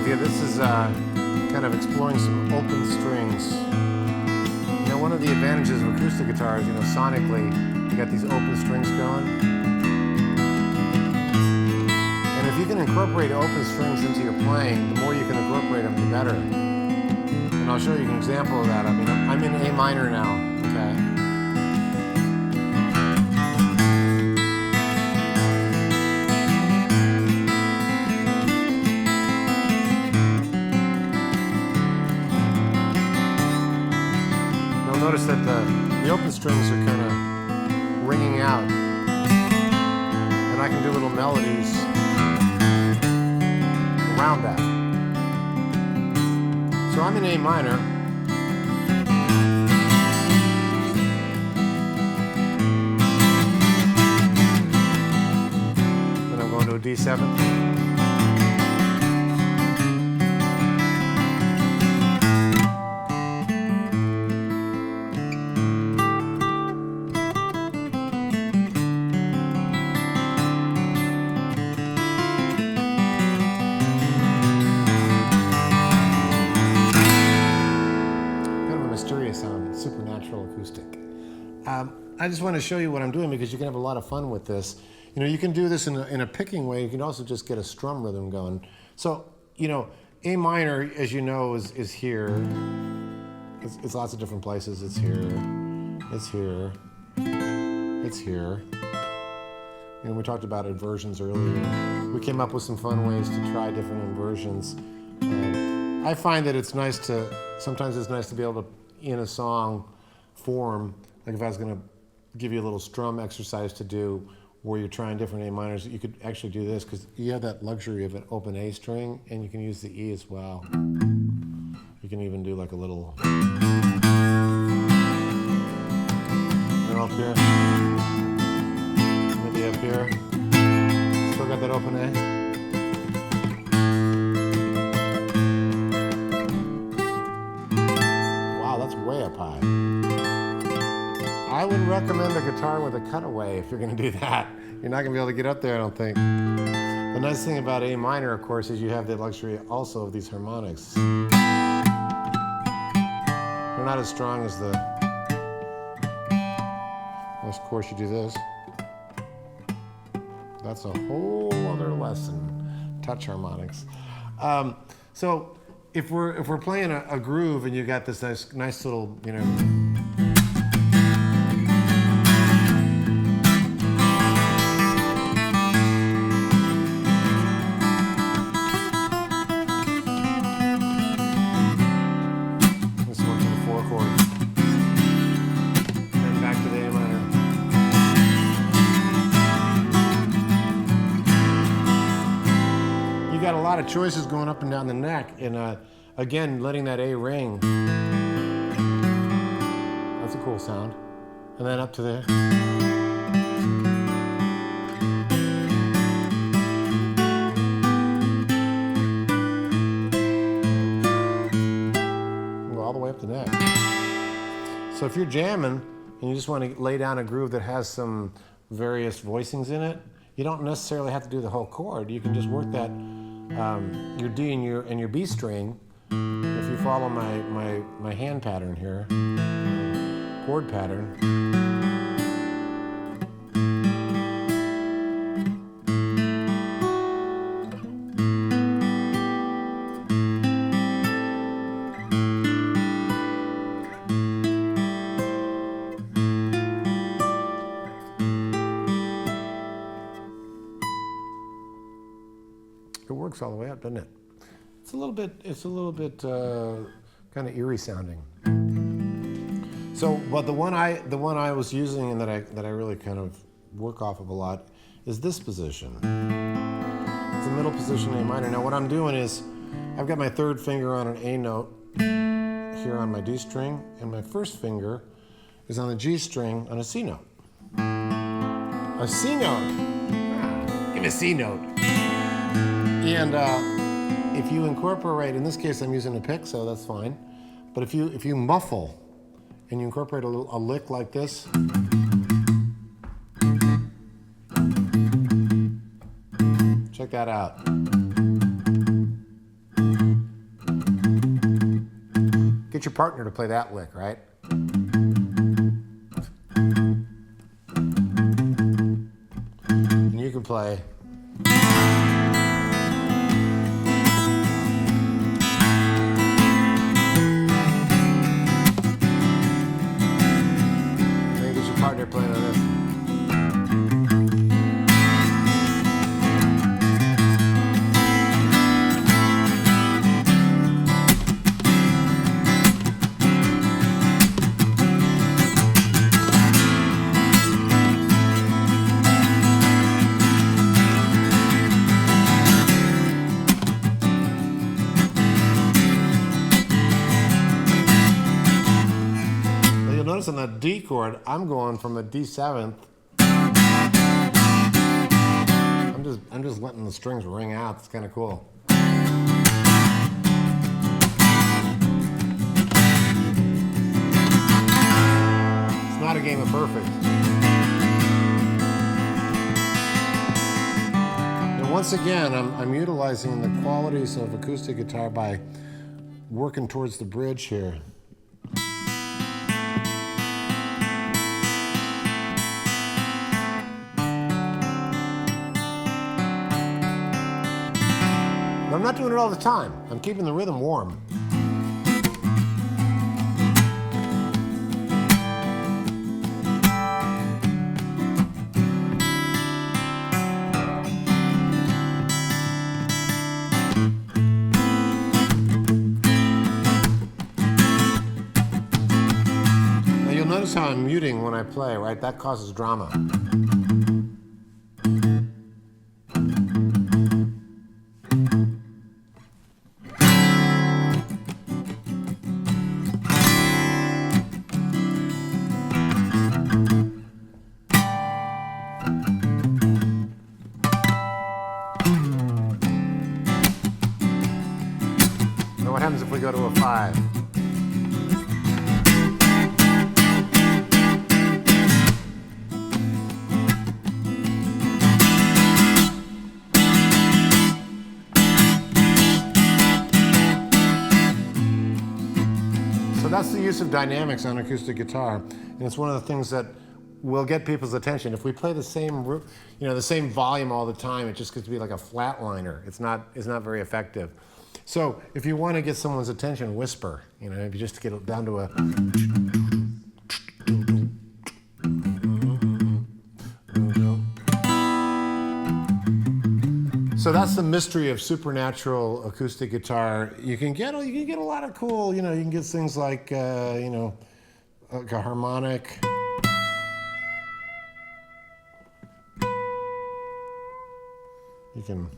with you. This is kind of exploring some open strings. You know, one of the advantages of acoustic guitars, you know, sonically, you got these open strings going. And if you can incorporate open strings into your playing, the more you can incorporate them, the better. And I'll show you an example of that. I mean, I'm in A minor now, okay? Notice that the open strings are kind of ringing out, and I can do little melodies around that. So I'm in A minor, then I'm going to a D7. Sound, supernatural acoustic. I just want to show you what I'm doing because you can have a lot of fun with this. You know, you can do this in a picking way. You can also just get a strum rhythm going. So, you know, A minor, as you know, is here. It's lots of different places. It's here. It's here. It's here. And we talked about inversions earlier. We came up with some fun ways to try different inversions. I find that sometimes it's nice to be able to, in a song form, like if I was going to give you a little strum exercise to do where you're trying different A minors, you could actually do this because you have that luxury of an open A string and you can use the E as well. You can even do like a little... And up here. Maybe up here. Still got that open A. Way up high. I would recommend a guitar with a cutaway if you're going to do that. You're not going to be able to get up there, I don't think. The nice thing about A minor, of course, is you have the luxury also of these harmonics. They're not as strong as the... Of course, you do this. That's a whole other lesson. Touch harmonics. So if we're playing a groove and you got this nice little, you know, this one to the 4 chord, and back to the A minor. You got a lot of choices going up and down the neck, and again, letting that A ring. That's a cool sound. And then up to there. Go all the way up the neck. So if you're jamming and you just want to lay down a groove that has some various voicings in it, you don't necessarily have to do the whole chord. You can just work that, your D and your B string. If you follow my hand pattern here, chord pattern, it works all the way up, doesn't it? It's a little bit kind of eerie sounding. So, but the one I was using and that I really kind of work off of a lot is this position. It's a middle position A minor. Now what I'm doing is I've got my third finger on an A note here on my D string, and my first finger is on the G string on a C note. A C note. Give me a C note. And if you incorporate, in this case I'm using a pick, so that's fine. But if you muffle and you incorporate a lick like this, check that out. get your partner to play that lick, right? And you can play. And then get your partner playing on this. Notice on the D chord, I'm going from a D7th. I'm just letting the strings ring out. It's kind of cool. It's not a game of perfect. And once again, I'm utilizing the qualities of acoustic guitar by working towards the bridge here. I'm not doing it all the time. I'm keeping the rhythm warm. Now you'll notice how I'm muting when I play, right? That causes drama. Now what happens if we go to a 5? So that's the use of dynamics on acoustic guitar, and it's one of the things that will get people's attention. If we play the same, the same volume all the time, it just gets to be like a flatliner. It's not very effective. So if you want to get someone's attention, whisper. If you just get it down to a. So that's the mystery of supernatural acoustic guitar. You can get a lot of cool. You can get things like like a harmonic. You can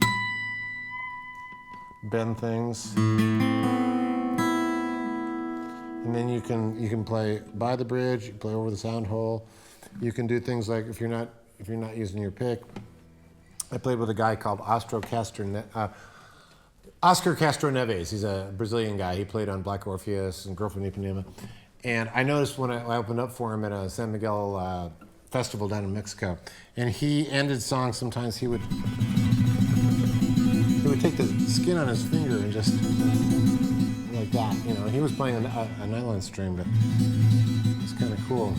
bend things, and then you can play by the bridge. You can play over the sound hole. You can do things like if you're not using your pick. I played with a guy called Oscar Castro Neves. He's a Brazilian guy. He played on Black Orpheus and Girl from Ipanema. And I noticed when I opened up for him at a San Miguel festival down in Mexico, and he ended songs. Sometimes he would take the skin on his finger and just like that. He was playing a nylon string, but it's kind of cool.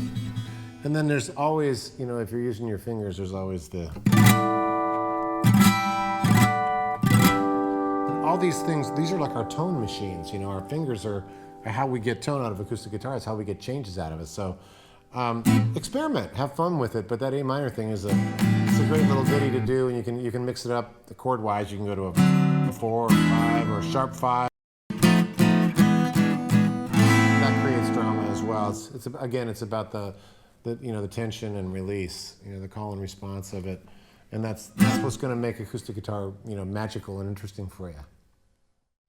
And then there's always, if you're using your fingers, there's always the. All these things, these are like our tone machines. Our fingers are how we get tone out of acoustic guitar. It's how we get changes out of it. So experiment, have fun with it. But that A minor thing it's a great little ditty to do, and you can mix it up the chord wise. You can go to a 4 or 5 or a sharp 5. That creates drama as well. It's about the tension and release. The call and response of it. And that's what's going to make acoustic guitar, magical and interesting for you.